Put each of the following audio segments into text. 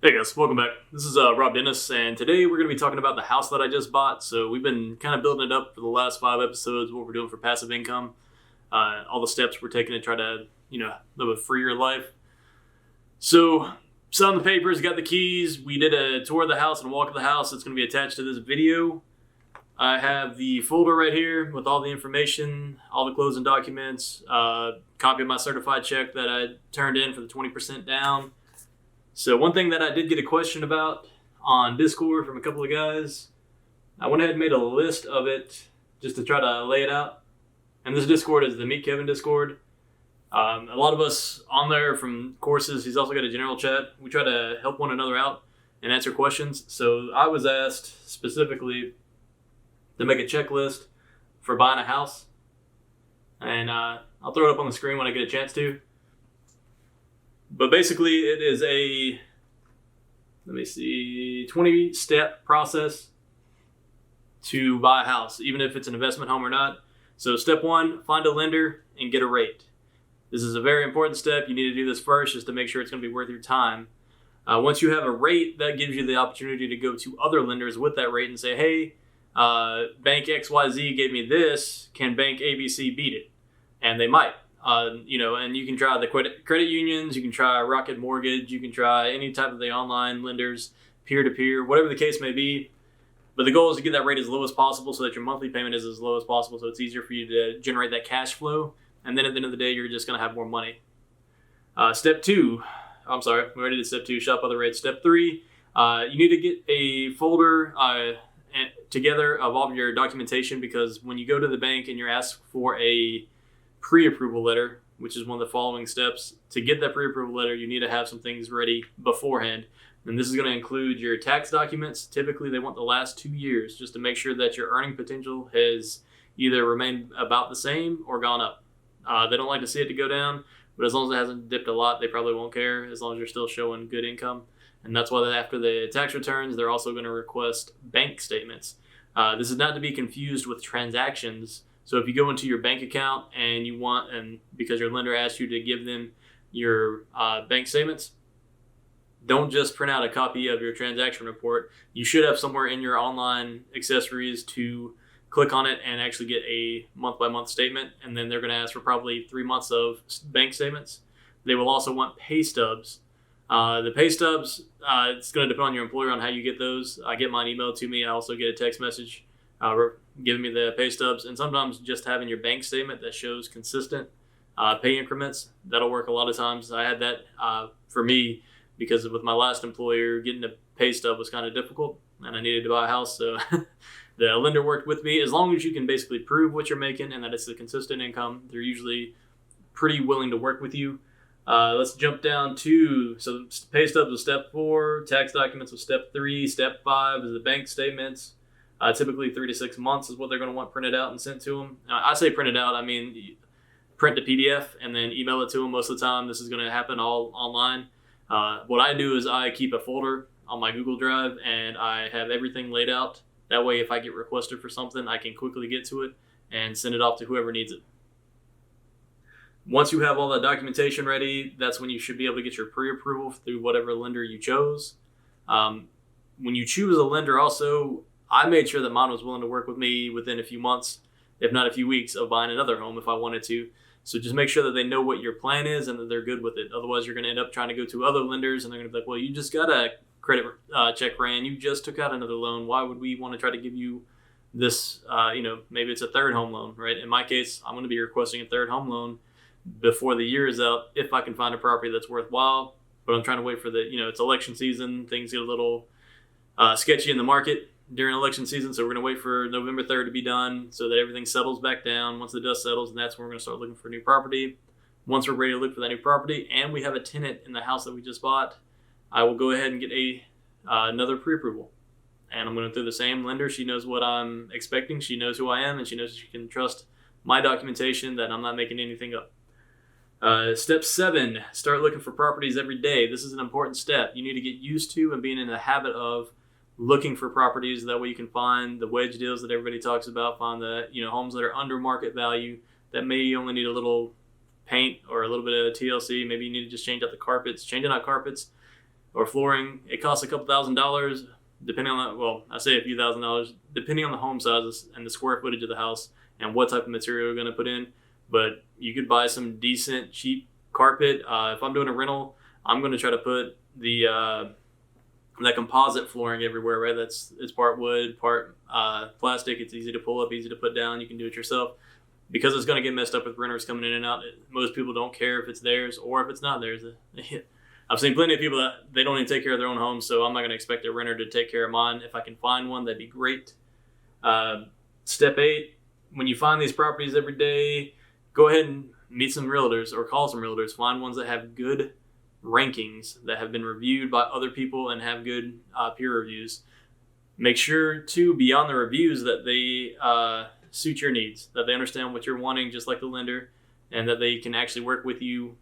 Hey guys, welcome back. This is Rob Dennis, and today we're going to be talking about the house that I just bought. So we've been kind of building it up for the last 5 episodes, what we're doing for passive income, all the steps we're taking to try to, live a freer life. So, signed the papers, got the keys. We did a tour of the house and a walk of the house. It's going to be attached to this video. I have the folder right here with all the information, all the closing documents, copy of my certified check that I turned in for the 20% down. So one thing that I did get a question about on Discord from a couple of guys, I went ahead and made a list of it just to try to lay it out. And this Discord is the Meet Kevin Discord. A lot of us on there from courses, he's also got a general chat. We try to help one another out and answer questions. So I was asked specifically to make a checklist for buying a house. And I'll throw it up on the screen when I get a chance to. But basically, it is a 20-step process to buy a house, even if it's an investment home or not. So step one, find a lender and get a rate. This is a very important step. You need to do this first just to make sure it's going to be worth your time. Once you have a rate, that gives you the opportunity to go to other lenders with that rate and say, hey, Bank XYZ gave me this. Can Bank ABC beat it? And they might. And you can try the credit unions, you can try Rocket Mortgage, you can try any type of the online lenders, peer-to-peer, whatever the case may be. But the goal is to get that rate as low as possible so that your monthly payment is as low as possible so it's easier for you to generate that cash flow. And then at the end of the day, you're just going to have more money. Step two, we already did step two, shop other rates. Step three, you need to get a folder together of all of your documentation, because when you go to the bank and you're asked for a pre-approval letter, which is one of the following steps. To get that pre-approval letter, you need to have some things ready beforehand. And this is going to include your tax documents. Typically, they want the last 2 years just to make sure that your earning potential has either remained about the same or gone up. They don't like to see it to go down, but as long as it hasn't dipped a lot, they probably won't care as long as you're still showing good income. And that's why after the tax returns, they're also going to request bank statements. This is not to be confused with transactions. So if you go into your bank account and because your lender asked you to give them your bank statements, don't just print out a copy of your transaction report. You should have somewhere in your online accessories to click on it and actually get a month-by-month statement. And then they're going to ask for probably 3 months of bank statements. They will also want pay stubs. The pay stubs, it's going to depend on your employer on how you get those. I get mine emailed to me. I also get a text message giving me the pay stubs, and sometimes just having your bank statement that shows consistent pay increments, that'll work a lot of times. I had that for me because with my last employer, getting a pay stub was kind of difficult and I needed to buy a house, so the lender worked with me. As long as you can basically prove what you're making and that it's a consistent income, they're usually pretty willing to work with you. Let's jump down to, so pay stubs was step 4, tax documents was step 3, step 5 is the bank statements. Typically 3 to 6 months is what they're going to want printed out and sent to them. I say printed out, I mean print the PDF and then email it to them. Most of the time this is going to happen all online. What I do is I keep a folder on my Google Drive and I have everything laid out. That way if I get requested for something, I can quickly get to it and send it off to whoever needs it. Once you have all that documentation ready, that's when you should be able to get your pre-approval through whatever lender you chose. When you choose a lender also, I made sure that mine was willing to work with me within a few months, if not a few weeks, of buying another home if I wanted to. So just make sure that they know what your plan is and that they're good with it. Otherwise, you're going to end up trying to go to other lenders and they're going to be like, well, you just got a credit check ran. You just took out another loan. Why would we want to try to give you this, maybe it's a third home loan, right? In my case, I'm going to be requesting a third home loan before the year is out if I can find a property that's worthwhile. But I'm trying to wait for it's election season. Things get a little sketchy in the market during election season, so we're going to wait for November 3rd to be done so that everything settles back down. Once the dust settles, and that's when we're going to start looking for a new property. Once we're ready to look for that new property and we have a tenant in the house that we just bought, I will go ahead and get another pre-approval. And I'm going to do the same lender. She knows what I'm expecting. She knows who I am, and she knows she can trust my documentation that I'm not making anything up. Step 7, start looking for properties every day. This is an important step. You need to get used to and being in the habit of looking for properties. That way you can find the wedge deals that everybody talks about, find the homes that are under market value that may only need a little paint or a little bit of TLC. Maybe you need to just change out the carpets. Changing out carpets or flooring, it costs a couple $1,000s, depending on I say a few $1,000s, depending on the home sizes and the square footage of the house and what type of material you're going to put in. But you could buy some decent, cheap carpet. If I'm doing a rental, I'm going to try to put that composite flooring everywhere, right? It's part wood, part plastic. It's easy to pull up, easy to put down. You can do it yourself. Because it's going to get messed up with renters coming in and out. Most people don't care if it's theirs or if it's not theirs. I've seen plenty of people that they don't even take care of their own homes, so I'm not going to expect a renter to take care of mine. If I can find one, that'd be great. Step 8, when you find these properties every day, go ahead and meet some realtors or call some realtors. Find ones that have good rankings, that have been reviewed by other people and have good peer reviews. Make sure, too, beyond the reviews, that they suit your needs, that they understand what you're wanting, just like the lender, and that they can actually work with you.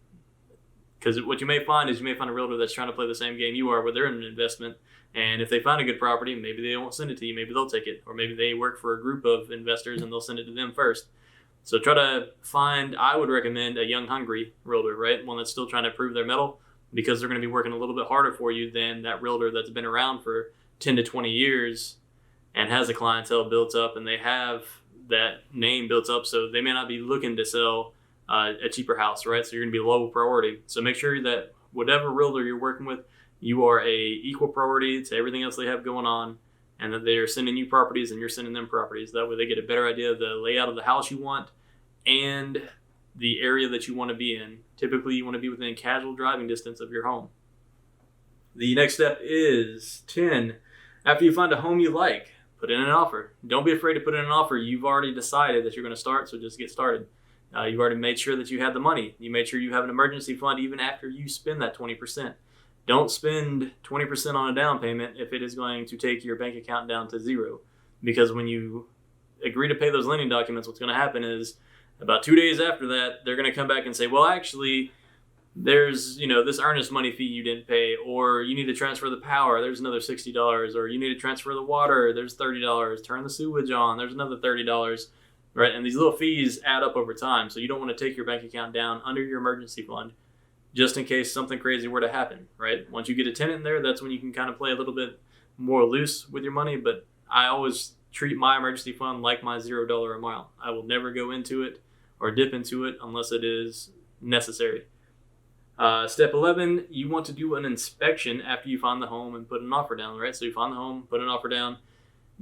Because what you may find is you may find a realtor that's trying to play the same game you are, where they're in an investment, and if they find a good property, maybe they won't send it to you, maybe they'll take it, or maybe they work for a group of investors and they'll send it to them first. So try to find, I would recommend a young, hungry realtor, right? One that's still trying to prove their mettle, because they're going to be working a little bit harder for you than that realtor that's been around for 10 to 20 years and has a clientele built up and they have that name built up, so they may not be looking to sell a cheaper house, right? So you're going to be low priority. So make sure that whatever realtor you're working with, you are a equal priority to everything else they have going on, and that they're sending you properties and you're sending them properties. That way they get a better idea of the layout of the house you want and the area that you want to be in. Typically, you want to be within casual driving distance of your home. The next step is 10. After you find a home you like, put in an offer. Don't be afraid to put in an offer. You've already decided that you're going to start, so just get started. You've already made sure that you have the money. You made sure you have an emergency fund even after you spend that 20%. Don't spend 20% on a down payment if it is going to take your bank account down to zero. Because when you agree to pay those lending documents, what's going to happen is about 2 days after that, they're going to come back and say, well, actually, there's this earnest money fee you didn't pay, or you need to transfer the power, there's another $60, or you need to transfer the water, there's $30, turn the sewage on, there's another $30, right? And these little fees add up over time, so you don't want to take your bank account down under your emergency fund just in case something crazy were to happen, right? Once you get a tenant in there, that's when you can kind of play a little bit more loose with your money, but I always treat my emergency fund like my $0 a mile. I will never go into it or dip into it unless it is necessary. Step 11, you want to do an inspection after you find the home and put an offer down, right? So you find the home, put an offer down,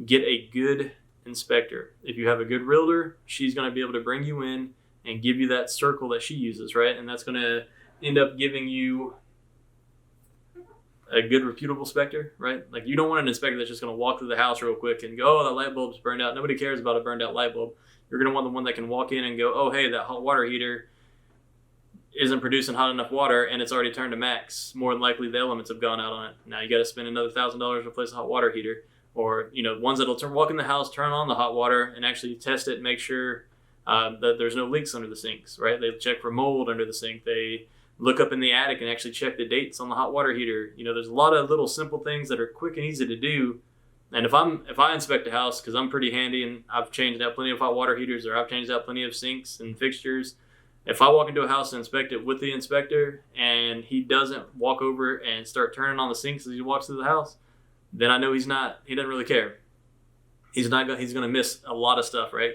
get a good inspector. If you have a good realtor, she's going to be able to bring you in and give you that circle that she uses, right? And that's going to end up giving you a good reputable inspector, right? Like, you don't want an inspector that's just going to walk through the house real quick and go, oh, that light bulb's burned out. Nobody cares about a burned out light bulb. You're going to want the one that can walk in and go, oh, hey, that hot water heater isn't producing hot enough water and it's already turned to max. More than likely the elements have gone out on it. Now you got to spend another $1,000 to replace a hot water heater, or ones that'll walk in the house, turn on the hot water and actually test it and make sure that there's no leaks under the sinks, right? They check for mold under the sink. They look up in the attic and actually check the dates on the hot water heater. There's a lot of little simple things that are quick and easy to do. And if I inspect a house, because I'm pretty handy and I've changed out plenty of hot water heaters, or I've changed out plenty of sinks and fixtures, if I walk into a house and inspect it with the inspector and he doesn't walk over and start turning on the sinks as he walks through the house, then I know he doesn't really care. He's going to miss a lot of stuff, right?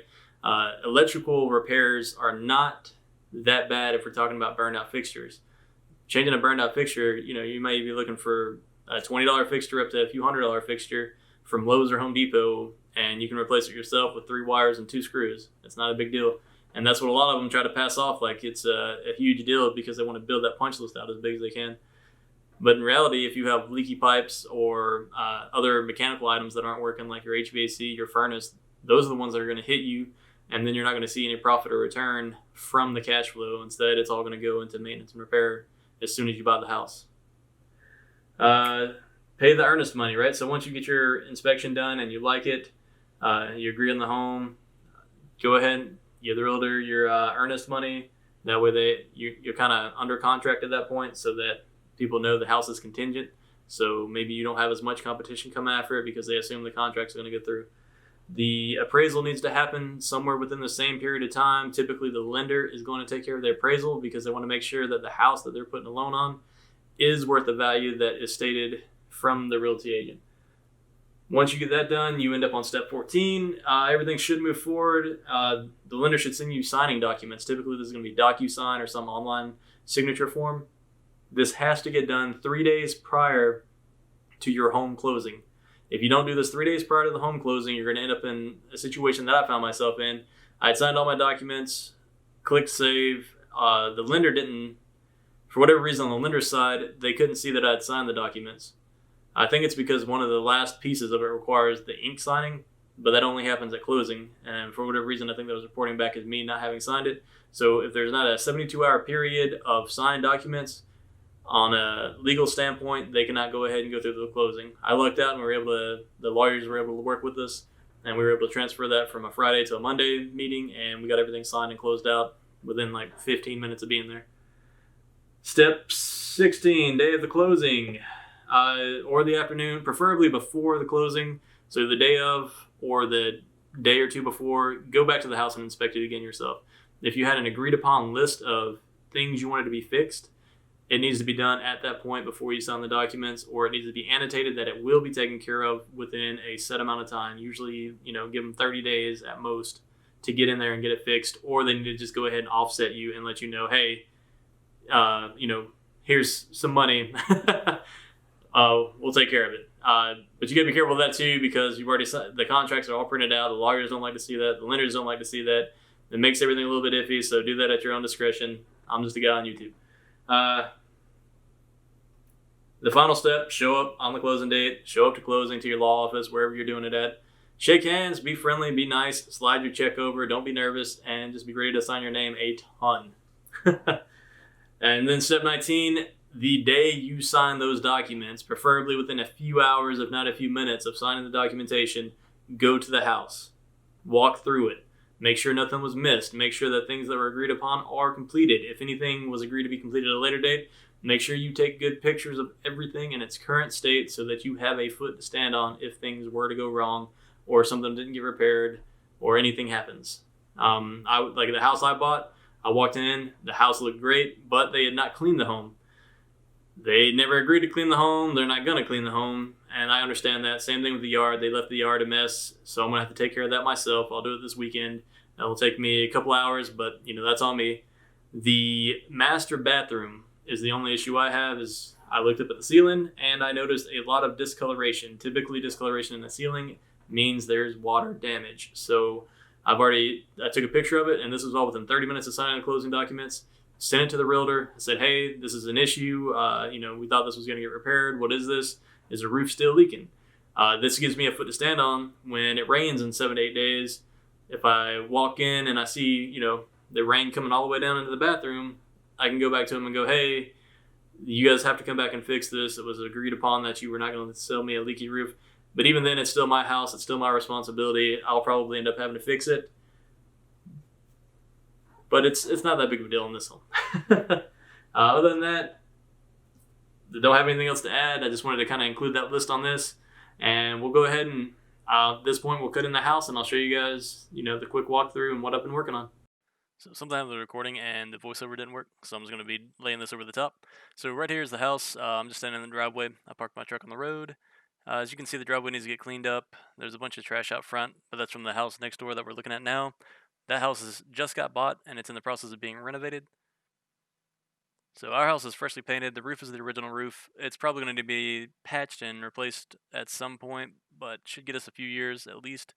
Electrical repairs are not that bad if we're talking about burned out fixtures. Changing a burned out fixture, you may be looking for a $20 fixture up to a few $100 fixture from Lowe's or Home Depot, and you can replace it yourself with 3 wires and 2 screws. It's not a big deal. And that's what a lot of them try to pass off like it's a huge deal, because they want to build that punch list out as big as they can. But in reality, if you have leaky pipes or other mechanical items that aren't working, like your HVAC, your furnace, those are the ones that are going to hit you, and then you're not going to see any profit or return from the cash flow. Instead, it's all going to go into maintenance and repair as soon as you buy the house. Pay the earnest money, right? So once you get your inspection done and you like it, you agree on the home, go ahead, give the realtor your earnest money. That way you're kind of under contract at that point, so that people know the house is contingent. So maybe you don't have as much competition come after it because they assume the contract's going to get through. The appraisal needs to happen somewhere within the same period of time. Typically, the lender is going to take care of the appraisal because they want to make sure that the house that they're putting a loan on is worth the value that is stated from the realty agent. Once you get that done, you end up on step 14. Everything should move forward. The lender should send you signing documents. Typically, this is going to be DocuSign or some online signature form. This has to get done 3 days prior to your home closing. If you don't do this 3 days prior to the home closing, you're going to end up in a situation that I found myself in. I had signed all my documents, clicked save. The lender didn't, for whatever reason on the lender's side, they couldn't see that I had signed the documents. I think it's because one of the last pieces of it requires the ink signing, but that only happens at closing. And for whatever reason, I think that was reporting back as me not having signed it. So if there's not a 72-hour period of signed documents, on a legal standpoint, they cannot go ahead and go through the closing. I lucked out and the lawyers were able to work with us, and we were able to transfer that from a Friday to a Monday meeting, and we got everything signed and closed out within like 15 minutes of being there. Step 16, day of the closing, or the afternoon, preferably before the closing. So the day of or the day or two before, go back to the house and inspect it again yourself. If you had an agreed upon list of things you wanted to be fixed, it needs to be done at that point before you sign the documents, or it needs to be annotated that it will be taken care of within a set amount of time. Usually, give them 30 days at most to get in there and get it fixed, or they need to just go ahead and offset you and let you know, hey, here's some money. We'll take care of it. But you got to be careful of that too, because you've already signed, the contracts are all printed out. The lawyers don't like to see that. The lenders don't like to see that. It makes everything a little bit iffy, so do that at your own discretion. I'm just a guy on YouTube. The final step, show up on the closing date, show up to closing to your law office, wherever you're doing it at. Shake hands, be friendly, be nice, slide your check over, don't be nervous, and just be ready to sign your name a ton. And then step 19, the day you sign those documents, preferably within a few hours, if not a few minutes of signing the documentation, go to the house. Walk through it. Make sure nothing was missed. Make sure that things that were agreed upon are completed. If anything was agreed to be completed at a later date, make sure you take good pictures of everything in its current state so that you have a foot to stand on if things were to go wrong or something didn't get repaired or anything happens. Like the house I bought, I walked in, the house looked great, but they had not cleaned the home. They never agreed to clean the home. They're not going to clean the home, and I understand that. Same thing with the yard. They left the yard a mess, so I'm going to have to take care of that myself. I'll do it this weekend. That'll take me a couple hours, but that's on me. The master bathroom is the only issue I have. Is I looked up at the ceiling, and I noticed a lot of discoloration. Typically, discoloration in the ceiling means there's water damage. So I took a picture of it, and this was all within 30 minutes of signing the closing documents. Sent it to the realtor. I said, hey, this is an issue. We thought this was going to get repaired. What is this? Is the roof still leaking? This gives me a foot to stand on when it rains in 7 to 8 days. If I walk in and I see, the rain coming all the way down into the bathroom, I can go back to them and go, hey, you guys have to come back and fix this. It was agreed upon that you were not going to sell me a leaky roof. But even then, it's still my house. It's still my responsibility. I'll probably end up having to fix it. But it's not that big of a deal in this one. Other than that, I don't have anything else to add. I just wanted to kind of include that list on this. And we'll go ahead and at this point, we'll cut in the house and I'll show you guys, the quick walkthrough and what I've been working on. So something happened with the recording and the voiceover didn't work, so I'm just going to be laying this over the top. So right here is the house. I'm just standing in the driveway. I parked my truck on the road. As you can see, the driveway needs to get cleaned up. There's a bunch of trash out front, but that's from the house next door that we're looking at now. That house has just got bought and it's in the process of being renovated. So our house is freshly painted. The roof is the original roof. It's probably going to be patched and replaced at some point, but should get us a few years at least.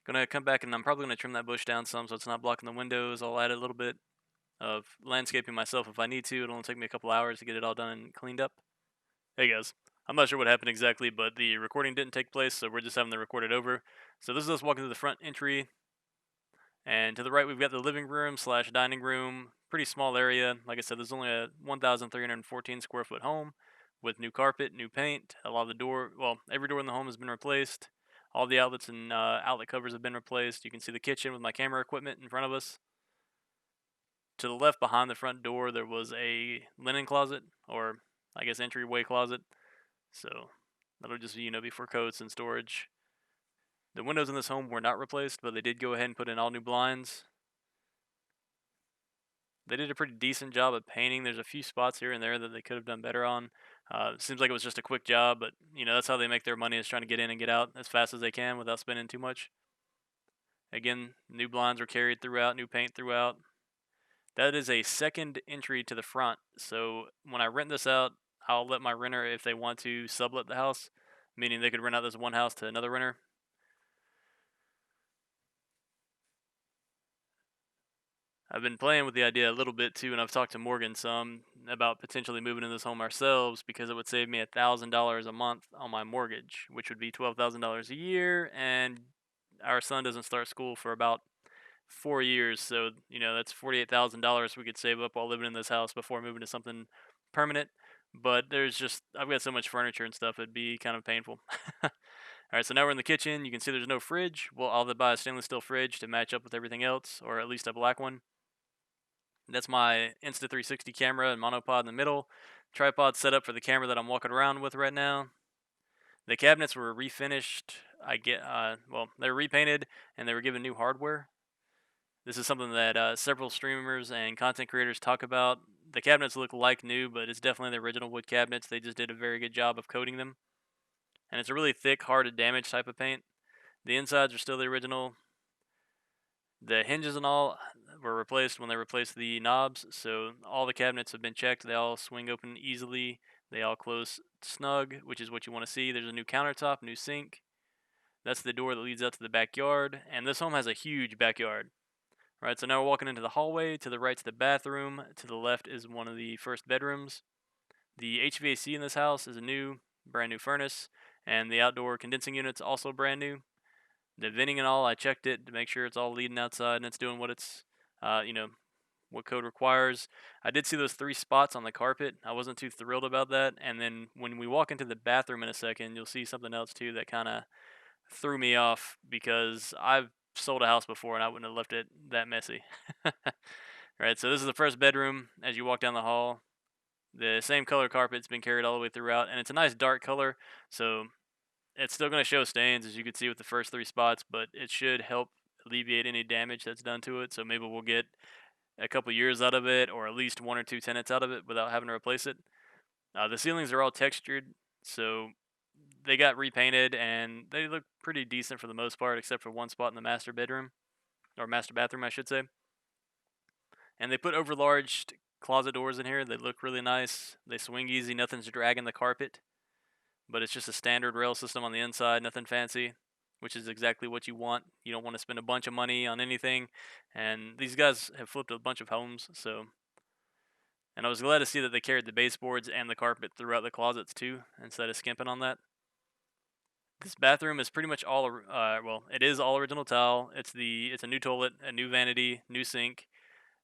Going to come back and I'm probably going to trim that bush down some so it's not blocking the windows. I'll add a little bit of landscaping myself if I need to. It'll only take me a couple hours to get it all done and cleaned up. Hey guys, I'm not sure what happened exactly, but the recording didn't take place, so we're just having to record it over. So this is us walking through the front entry. And to the right, we've got the living room / dining room. Pretty small area. Like I said, there's only a 1,314 square foot home with new carpet, new paint. A lot of every door in the home has been replaced. All the outlets and outlet covers have been replaced. You can see the kitchen with my camera equipment in front of us. To the left, behind the front door, there was a linen closet, or I guess entryway closet. So that'll just be for coats and storage. The windows in this home were not replaced, but they did go ahead and put in all new blinds. They did a pretty decent job of painting. There's a few spots here and there that they could have done better on. It seems like it was just a quick job, but that's how they make their money, is trying to get in and get out as fast as they can without spending too much. Again, new blinds were carried throughout, new paint throughout. That is a second entry to the front. So when I rent this out, I'll let my renter, if they want to, sublet the house, meaning they could rent out this one house to another renter. I've been playing with the idea a little bit too, and I've talked to Morgan some about potentially moving in this home ourselves, because it would save me $1,000 a month on my mortgage, which would be $12,000 a year, and our son doesn't start school for about 4 years, so that's $48,000 we could save up while living in this house before moving to something permanent. But I've got so much furniture and stuff, it'd be kind of painful. All right, so now we're in the kitchen. You can see there's no fridge. Well, I'll buy a stainless steel fridge to match up with everything else, or at least a black one. That's my Insta360 camera and monopod in the middle. Tripod set up for the camera that I'm walking around with right now. The cabinets were refinished. They were repainted and they were given new hardware. This is something that several streamers and content creators talk about. The cabinets look like new, but it's definitely the original wood cabinets. They just did a very good job of coating them. And it's a really thick, hard to damage type of paint. The insides are still the original. The hinges and all were replaced when they replaced the knobs, so all the cabinets have been checked. They all swing open easily. They all close snug, which is what you want to see. There's a new countertop, new sink. That's the door that leads out to the backyard, and this home has a huge backyard. Right, so now we're walking into the hallway. To the right's the bathroom. To the left is one of the first bedrooms. The HVAC in this house is a brand new furnace, and the outdoor condensing unit's also brand new. The venting and all, I checked it to make sure it's all leading outside and it's doing what what code requires. I did see those 3 spots on the carpet. I wasn't too thrilled about that. And then when we walk into the bathroom in a second, you'll see something else too that kind of threw me off, because I've sold a house before and I wouldn't have left it that messy. Right, so this is the first bedroom as you walk down the hall. The same color carpet's been carried all the way throughout, and it's a nice dark color, so it's still going to show stains, as you can see with the first 3 spots, but it should help alleviate any damage that's done to it. So maybe we'll get a couple years out of it, or at least 1 or 2 tenants out of it without having to replace it. The ceilings are all textured, so they got repainted, and they look pretty decent for the most part, except for one spot in the master bedroom, or master bathroom, I should say. And they put overlarge closet doors in here. They look really nice. They swing easy. Nothing's dragging the carpet. But it's just a standard rail system on the inside, nothing fancy, which is exactly what you want. You don't want to spend a bunch of money on anything, and these guys have flipped a bunch of homes, and I was glad to see that they carried the baseboards and the carpet throughout the closets too, instead of skimping on that. This bathroom is pretty much it is all original tile. It's a new toilet, a new vanity, new sink.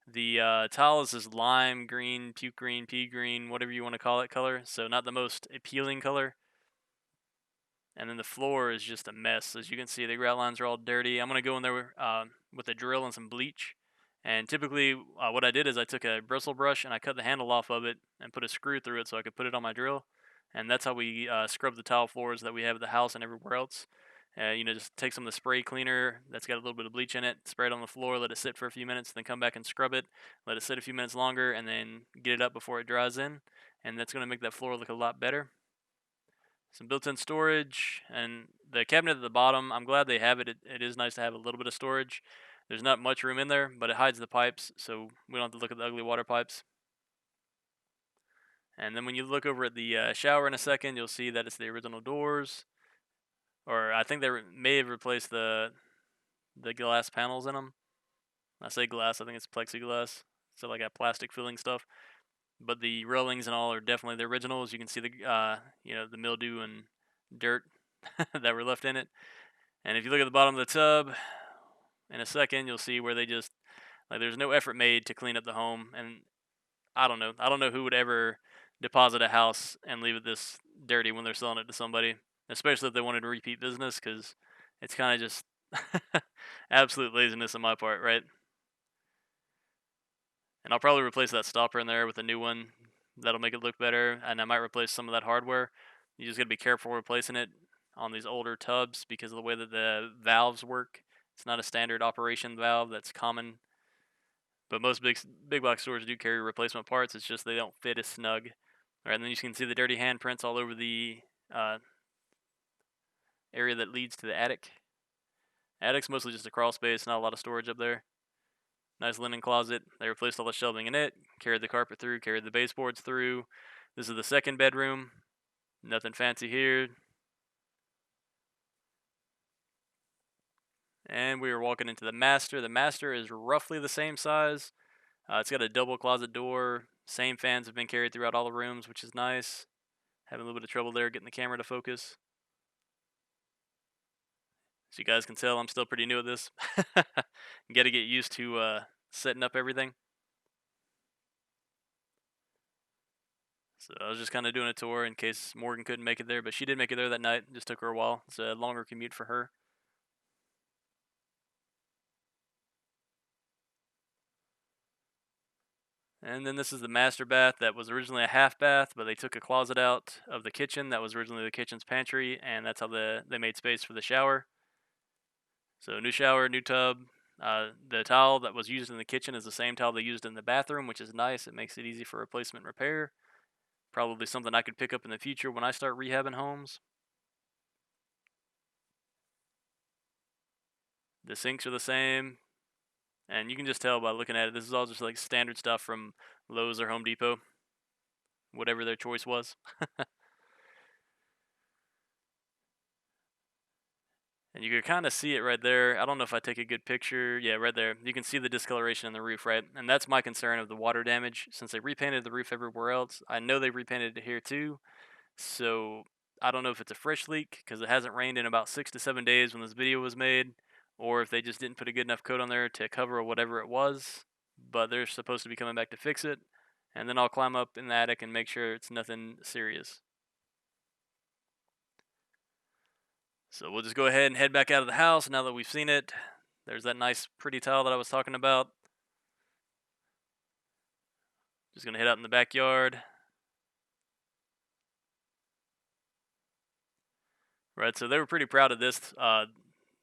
The tile is this lime green, puke green, pea green, whatever you want to call it color, so not the most appealing color. And then the floor is just a mess. As you can see, the grout lines are all dirty. I'm going to go in there with a drill and some bleach. And typically what I did is I took a bristle brush and I cut the handle off of it and put a screw through it so I could put it on my drill. And that's how we scrub the tile floors that we have at the house and everywhere else. Just take some of the spray cleaner that's got a little bit of bleach in it, spray it on the floor, let it sit for a few minutes, then come back and scrub it, let it sit a few minutes longer, and then get it up before it dries in. And that's going to make that floor look a lot better. Some built-in storage, and the cabinet at the bottom, I'm glad they have it. It is nice to have a little bit of storage. There's not much room in there, but it hides the pipes, so we don't have to look at the ugly water pipes. And then when you look over at the shower in a second, you'll see that it's the original doors. Or I think they may have replaced the glass panels in them. I say glass, I think it's plexiglass. So like that plastic filling stuff. But the railings and all are definitely the originals. You can see the mildew and dirt that were left in it. And if you look at the bottom of the tub in a second, you'll see where there's no effort made to clean up the home. And I don't know who would ever deposit a house and leave it this dirty when they're selling it to somebody, especially if they wanted to repeat business, because it's kind of just absolute laziness on my part, right? And I'll probably replace that stopper in there with a new one. That'll make it look better. And I might replace some of that hardware. You just got to be careful replacing it on these older tubs because of the way that the valves work. It's not a standard operation valve that's common. But most big box stores do carry replacement parts. It's just they don't fit as snug. All right, and then you can see the dirty handprints all over the uh, area that leads to the attic. Attic's mostly just a crawl space, not a lot of storage up there. Nice linen closet. They replaced all the shelving in it, carried the carpet through, carried the baseboards through. This is the second bedroom. Nothing fancy here. And we are walking into the master. The master is roughly the same size. It's got a double closet door. Same fans have been carried throughout all the rooms, which is nice. Having a little bit of trouble there getting the camera to focus. As you guys can tell, I'm still pretty new at this. Got to get used to setting up everything. So I was just kind of doing a tour in case Morgan couldn't make it there, but she did make it there that night. It just took her a while. It's a longer commute for her. And then this is the master bath that was originally a half bath, but they took a closet out of the kitchen that was originally the kitchen's pantry, and that's how they made space for the shower. So new shower, new tub. The towel that was used in the kitchen is the same towel they used in the bathroom, which is nice. It makes it easy for replacement repair. Probably something I could pick up in the future when I start rehabbing homes. The sinks are the same. And you can just tell by looking at it, this is all just like standard stuff from Lowe's or Home Depot. Whatever their choice was. And you can kind of see it right there. I don't know if I take a good picture. Yeah, right there. You can see the discoloration in the roof, right? And that's my concern of the water damage. Since they repainted the roof everywhere else, I know they repainted it here too. So I don't know if it's a fresh leak because it hasn't rained in about 6 to 7 days when this video was made, or if they just didn't put a good enough coat on there to cover whatever it was. But they're supposed to be coming back to fix it. And then I'll climb up in the attic and make sure it's nothing serious. So we'll just go ahead and head back out of the house now that we've seen it. There's that nice pretty tile that I was talking about. Just going to head out in the backyard. Right, so they were pretty proud of this.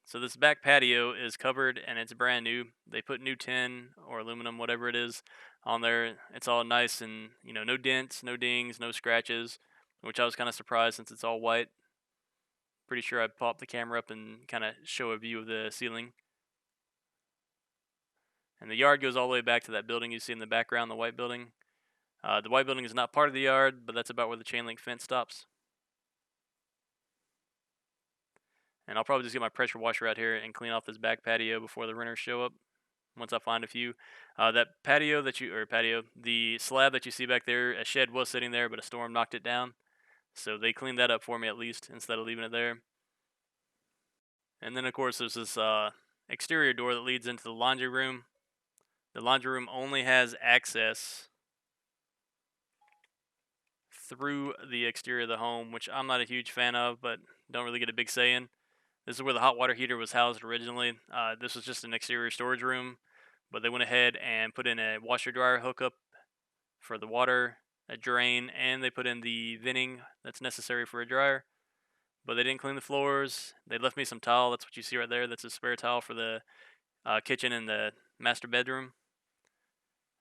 So this back patio is covered and it's brand new. They put new tin or aluminum, whatever it is, on there. It's all nice and, no dents, no dings, no scratches, which I was kind of surprised since it's all white. Pretty sure I'd pop the camera up and kind of show a view of the ceiling. And the yard goes all the way back to that building you see in the background, the white building. The white building is not part of the yard, but that's about where the chain link fence stops. And I'll probably just get my pressure washer out here and clean off this back patio before the renters show up. Once I find a few. The slab that you see back there, a shed was sitting there, but a storm knocked it down. So they cleaned that up for me at least, instead of leaving it there. And then, of course, there's this exterior door that leads into the laundry room. The laundry room only has access through the exterior of the home, which I'm not a huge fan of, but don't really get a big say in. This is where the hot water heater was housed originally. This was just an exterior storage room, but they went ahead and put in a washer-dryer hookup for the water, a drain, and they put in the venting that's necessary for a dryer. But they didn't clean the floors. They left me some towel. That's what you see right there. That's a spare towel for the kitchen and the master bedroom.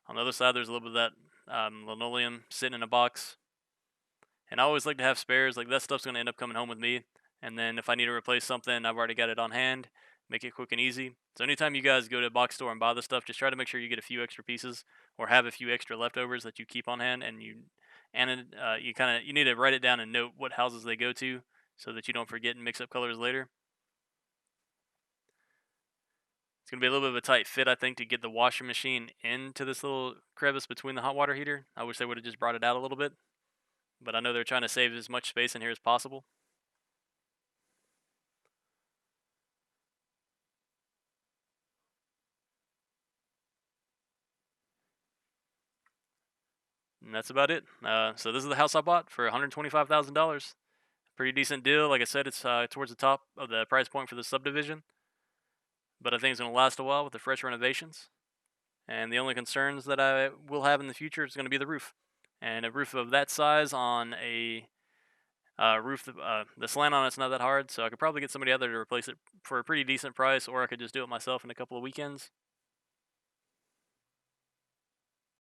On the other side, there's a little bit of that linoleum sitting in a box. And I always like to have spares. Like, that stuff's going to end up coming home with me. And then if I need to replace something, I've already got it on hand. Make it quick and easy. So anytime you guys go to a box store and buy this stuff, just try to make sure you get a few extra pieces or have a few extra leftovers that you keep on hand. And you need to write it down and note what houses they go to so that you don't forget and mix up colors later. It's going to be a little bit of a tight fit, I think, to get the washing machine into this little crevice between the hot water heater. I wish they would have just brought it out a little bit. But I know they're trying to save as much space in here as possible. And that's about it. So this is the house I bought for $125,000. Pretty decent deal. Like I said, it's towards the top of the price point for the subdivision. But I think it's going to last a while with the fresh renovations. And the only concerns that I will have in the future is going to be the roof. And a roof of that size on a roof, the slant on it's not that hard, so I could probably get somebody out there to replace it for a pretty decent price, or I could just do it myself in a couple of weekends.